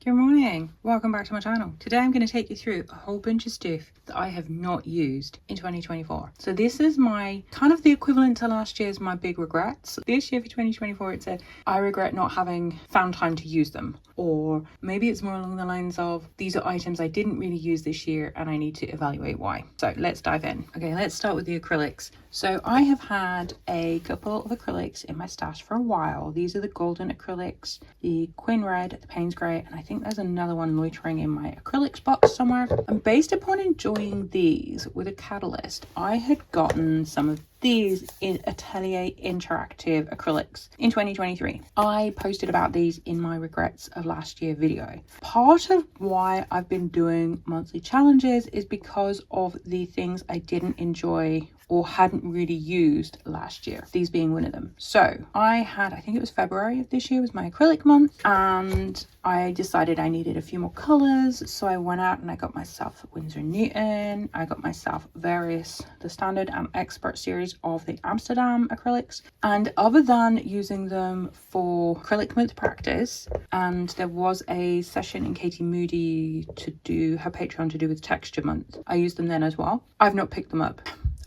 Good morning, welcome back to my channel. Today I'm going to take you through a whole bunch of stuff that I have not used in 2024. So this is my kind of the equivalent to last year's my big regrets. This year for 2024 it said I regret not having found time to use them, or maybe it's more along the lines of these are items I didn't really use this year and I need to evaluate why. So let's dive in. Okay, let's start with the acrylics. So I have had a couple of acrylics in my stash for a while. These are the golden acrylics, the Quin Red, the Payne's Grey, and I think there's another one loitering in my acrylics box somewhere. And based upon enjoying these with a catalyst, I had gotten some of these in Atelier Interactive acrylics in 2023. I posted about these in my regrets of last year video. Part of why I've been doing monthly challenges is because of the things I didn't enjoy or hadn't really used last year, these being one of them. So I think it was February of this year was my acrylic month, and I decided I needed a few more colors. So I went out and I got myself Winsor & Newton. I got myself the standard and expert series of the Amsterdam acrylics. And other than using them for acrylic month practice, and there was a session in Katie Moody to do her Patreon to do with texture month, I used them then as well. I've not picked them up.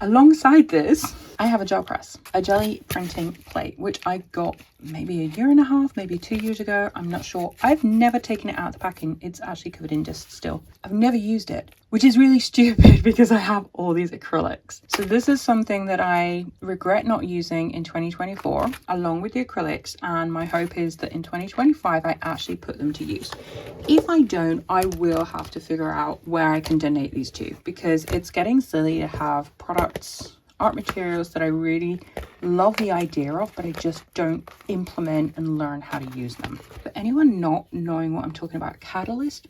Alongside this, I have a gel press, a jelly printing plate, which I got maybe a year and a half, maybe 2 years ago. I'm not sure. I've never taken it out of the packing. It's actually covered in dust still. I've never used it, which is really stupid because I have all these acrylics. So this is something that I regret not using in 2024, along with the acrylics. And my hope is that in 2025, I actually put them to use. If I don't, I will have to figure out where I can donate these to, because it's getting silly to have products, art materials that I really love the idea of, but I just don't implement and learn how to use them. For anyone not knowing what I'm talking about, catalyst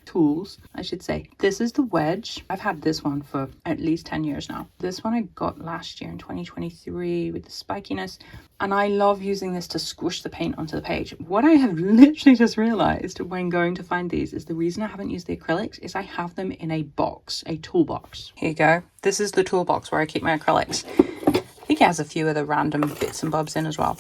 tools, I should say. This is the wedge. I've had this one for at least 10 years now. This one I got last year in 2023 with the spikiness, and I love using this to squish the paint onto the page. What I have literally just realized when going to find these is the reason I haven't used the acrylics is I have them in a box, a toolbox. Here you go. This is the toolbox where I keep my acrylics. I think it has a few other random bits and bobs in as well.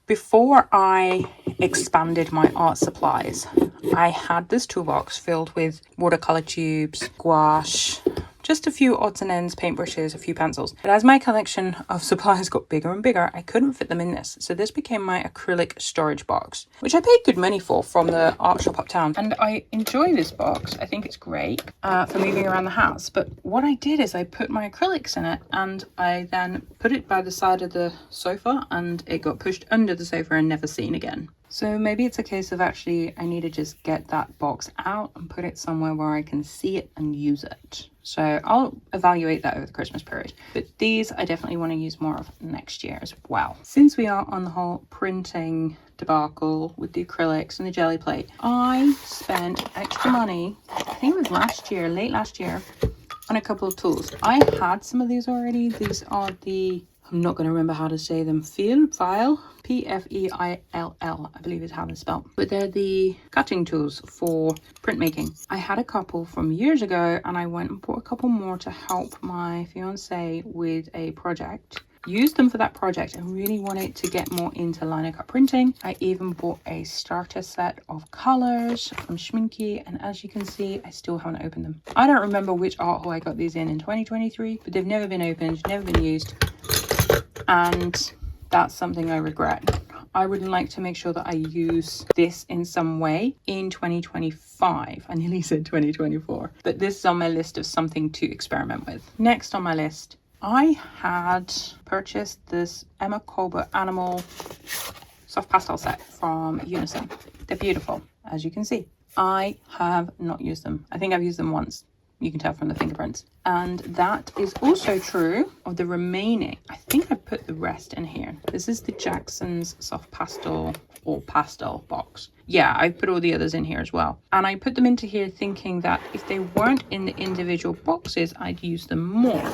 Before I expanded my art supplies, I had this toolbox filled with watercolor tubes, gouache, just a few odds and ends, paintbrushes, a few pencils. But as my collection of supplies got bigger and bigger, I couldn't fit them in this. So this became my acrylic storage box, which I paid good money for from the art shop uptown. And I enjoy this box. I think it's great for moving around the house. But what I did is I put my acrylics in it, and I then put it by the side of the sofa, and it got pushed under the sofa and never seen again. So maybe it's a case of actually I need to just get that box out and put it somewhere where I can see it and use it. So I'll evaluate that over the Christmas period. But these I definitely want to use more of next year as well. Since we are on the whole printing debacle with the acrylics and the jelly plate, I spent extra money, I think it was late last year, on a couple of tools. I had some of these already. These are the, I'm not going to remember how to say them, File, P-F-E-I-L-L, I believe is how they're spelled. But they're the cutting tools for printmaking. I had a couple from years ago, and I went and bought a couple more to help my fiance with a project. Used them for that project and really wanted to get more into liner cut printing. I even bought a starter set of colors from Schminky, and as you can see, I still haven't opened them. I don't remember which art haul I got these in 2023, but they've never been opened, never been used, and that's something I regret. I would like to make sure that I use this in some way in 2025. I nearly said 2024, but this is on my list of something to experiment with. Next on my list, I had purchased this Emma Colbert Animal soft pastel set from Unison. They're beautiful, as you can see. I have not used them. I think I've used them once. You can tell from the fingerprints. And that is also true of the remaining. I think I put the rest in here. This is the Jackson's soft pastel or pastel box. Yeah, I put all the others in here as well. And I put them into here thinking that if they weren't in the individual boxes, I'd use them more.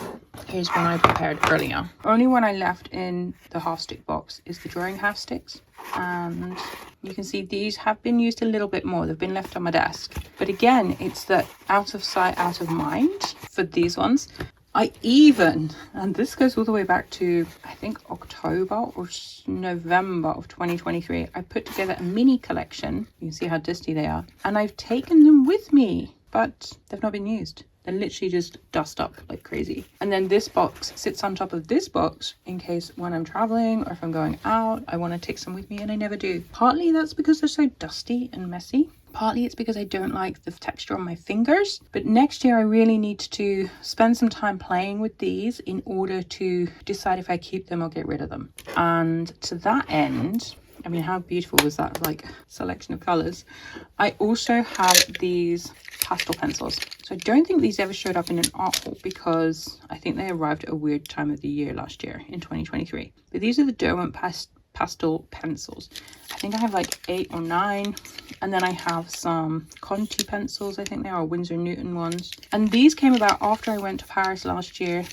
Here's one I prepared earlier. Only one I left in the half stick box is the drawing half sticks. And you can see these have been used a little bit more. They've been left on my desk. But again, it's that out of sight, out of mind for these ones. I even, and this goes all the way back to, I think, October or November of 2023, I put together a mini collection. You can see how dusty they are. And I've taken them with me, but they've not been used. They literally just dust up like crazy. And then this box sits on top of this box in case when I'm traveling or if I'm going out, I want to take some with me, and I never do. Partly that's because they're so dusty and messy. Partly it's because I don't like the texture on my fingers. But next year I really need to spend some time playing with these in order to decide if I keep them or get rid of them. And to that end, I mean, how beautiful was that, like, selection of colors? I also have these pastel pencils. So I don't think these ever showed up in an art haul because I think they arrived at a weird time of the year last year in 2023. But these are the Derwent pastel pencils. I think I have like 8 or 9. And then I have some Conti pencils, I think they are Winsor Newton ones. And these came about after I went to Paris last year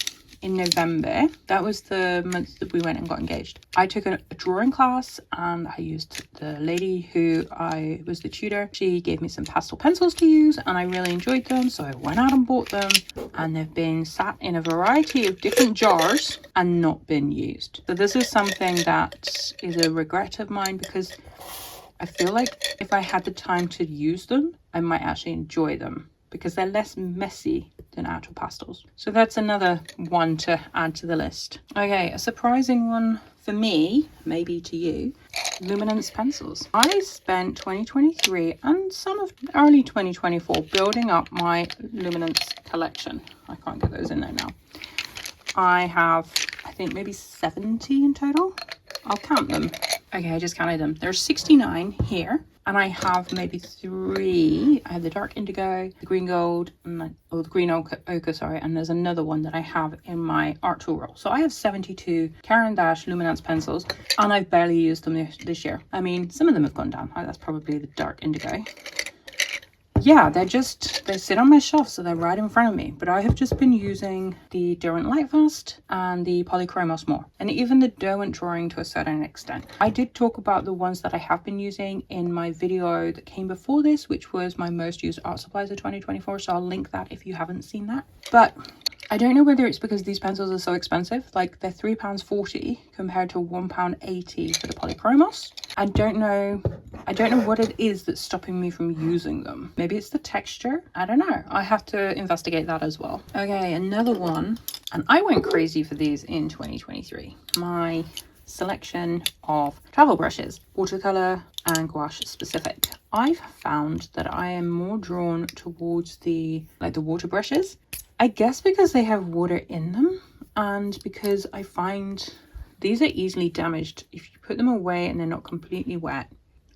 in November. That was the month that we went and got engaged. I took a drawing class and I used the lady who I was the tutor. She gave me some pastel pencils to use and I really enjoyed them. So I went out and bought them, and they've been sat in a variety of different jars and not been used. So this is something that is a regret of mine because I feel like if I had the time to use them, I might actually enjoy them because they're less messy than actual pastels. So that's another one to add to the list. Okay, a surprising one for me, maybe to you, luminance pencils. I spent 2023 and some of early 2024 building up my luminance collection. I can't get those in there now. I have, I think, maybe 70 in total. I'll count them. Okay, I just counted them. There's 69 here. And I have maybe 3. I have the dark indigo, the green gold, and the green ochre, sorry. And there's another one that I have in my art tool roll. So I have 72 Caran d'Ache luminance pencils, and I've barely used them this year. I mean, some of them have gone down. That's probably the dark indigo. Yeah, they sit on my shelf, so they're right in front of me. But I have just been using the Derwent Lightfast and the Polychromos more, and even the Derwent drawing to a certain extent. I did talk about the ones that I have been using in my video that came before this, which was my most used art supplies of 2024, so I'll link that if you haven't seen that. But I don't know whether it's because these pencils are so expensive, like they're £3.40 compared to £1.80 for the Polychromos. I don't know what it is that's stopping me from using them. Maybe it's the texture. I don't know. I have to investigate that as well. Okay, another one. And I went crazy for these in 2023. My selection of travel brushes, watercolor and gouache specific. I've found that I am more drawn towards the water brushes. I guess because they have water in them, and because I find these are easily damaged. If you put them away and they're not completely wet,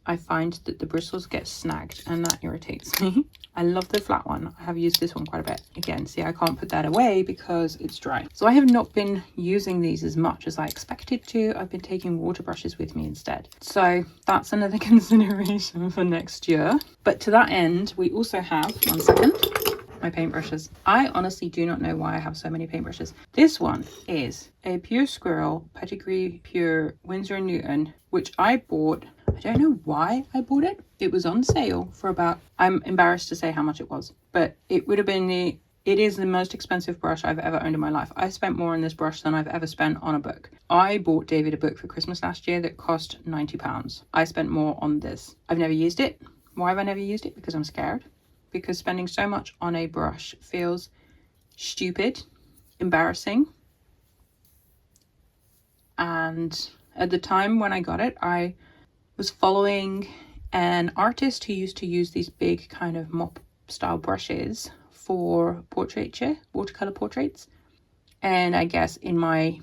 I find that the bristles get snagged and that irritates me. I love the flat one. I have used this one quite a bit. Again, see, I can't put that away because it's dry. So I have not been using these as much as I expected to. I've been taking water brushes with me instead. So that's another consideration for next year. But to that end, we also have, one second, my paintbrushes. I honestly do not know why I have so many paintbrushes. This one is a Pure Squirrel Pedigree Pure Winsor & Newton, which I bought. I don't know why I bought it. It was on sale for about, I'm embarrassed to say how much it was, but it would have been it is the most expensive brush I've ever owned in my life. I spent more on this brush than I've ever spent on a book. I bought David a book for Christmas last year that cost £90. I spent more on this. I've never used it. Why have I never used it? Because I'm scared. Because spending so much on a brush feels stupid, embarrassing. And at the time when I got it, I was following an artist who used to use these big kind of mop style brushes for portraiture, watercolor portraits. And I guess in my,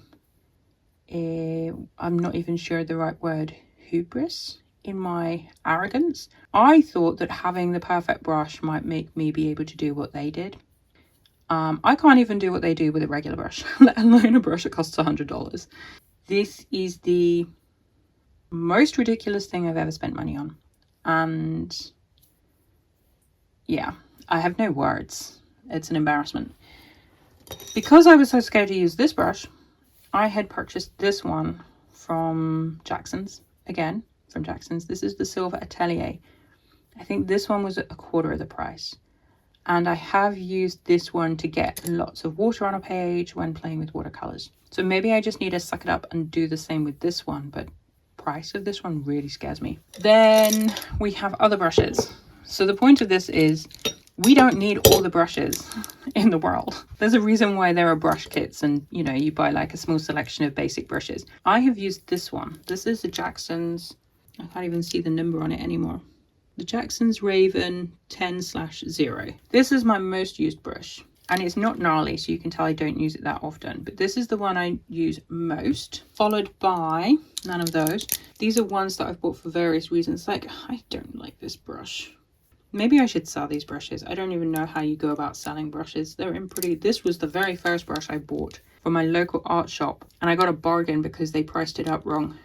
I'm not even sure the right word, hubris, in my arrogance, I thought that having the perfect brush might make me be able to do what they did. I can't even do what they do with a regular brush, let alone a brush that costs $100. This is the most ridiculous thing I've ever spent money on. And yeah, I have no words. It's an embarrassment. Because I was so scared to use this brush, I had purchased this one from Jackson's. Again, from Jackson's. This is the Silver Atelier. I think this one was a quarter of the price. And I have used this one to get lots of water on a page when playing with watercolors. So maybe I just need to suck it up and do the same with this one, but price of this one really scares me. Then we have other brushes. So the point of this is we don't need all the brushes in the world. There's a reason why there are brush kits and, you know, you buy like a small selection of basic brushes. I have used this one. This is the Jackson's, I can't even see the number on it anymore. The Jackson's Raven 10/0. This is my most used brush. And it's not gnarly, so you can tell I don't use it that often. But this is the one I use most, followed by none of those. These are ones that I've bought for various reasons. Like, I don't like this brush. Maybe I should sell these brushes. I don't even know how you go about selling brushes. They're in pretty... This was the very first brush I bought from my local art shop. And I got a bargain because they priced it up wrong.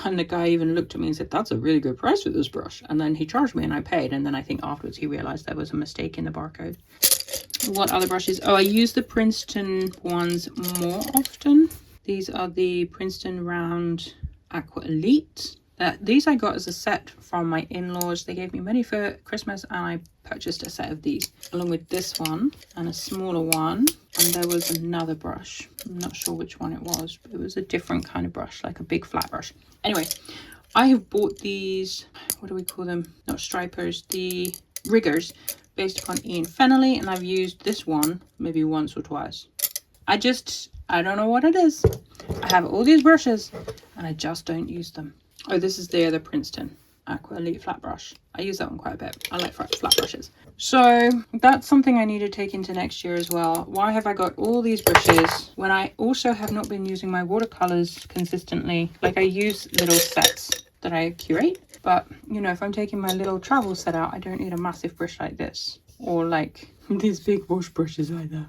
And the guy even looked at me and said, that's a really good price for this brush. And then he charged me and I paid. And then I think afterwards he realized there was a mistake in the barcode. What other brushes? Oh, I use the Princeton ones more often. These are the Princeton Round Aqua Elite. These I got as a set from my in-laws. They gave me money for Christmas and I purchased a set of these along with this one and a smaller one. And there was another brush. I'm not sure which one it was, but it was a different kind of brush, like a big flat brush. Anyway, I have bought these, what do we call them? Not stripers, the riggers, based upon Ian Fennelly, and I've used this one maybe once or twice. I don't know what it is. I have all these brushes and I just don't use them. Oh, this is the other Princeton Aqua Elite flat brush. I use that one quite a bit. I like flat brushes. So that's something I need to take into next year as well. Why have I got all these brushes when I also have not been using my watercolors consistently? Like, I use little sets that I curate, but you know, if I'm taking my little travel set out, I don't need a massive brush like this or like these big wash brushes either.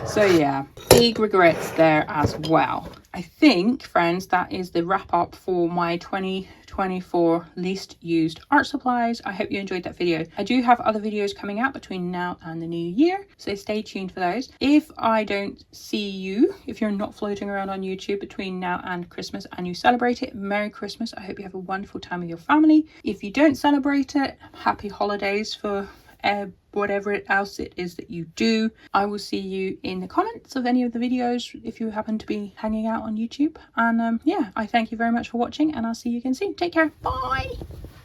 So yeah, big regrets there as well. I think, friends, that is the wrap up for my 2024 least used art supplies. I hope you enjoyed that video. I do have other videos coming out between now and the new year, so stay tuned for those. If I don't see you, if you're not floating around on YouTube between now and Christmas and you celebrate it, Merry Christmas. I hope you have a wonderful time with your family. If you don't celebrate it, happy holidays for whatever else it is that you do. I will see you in the comments of any of the videos if you happen to be hanging out on YouTube. And yeah, I thank you very much for watching and I'll see you again soon. Take care. Bye.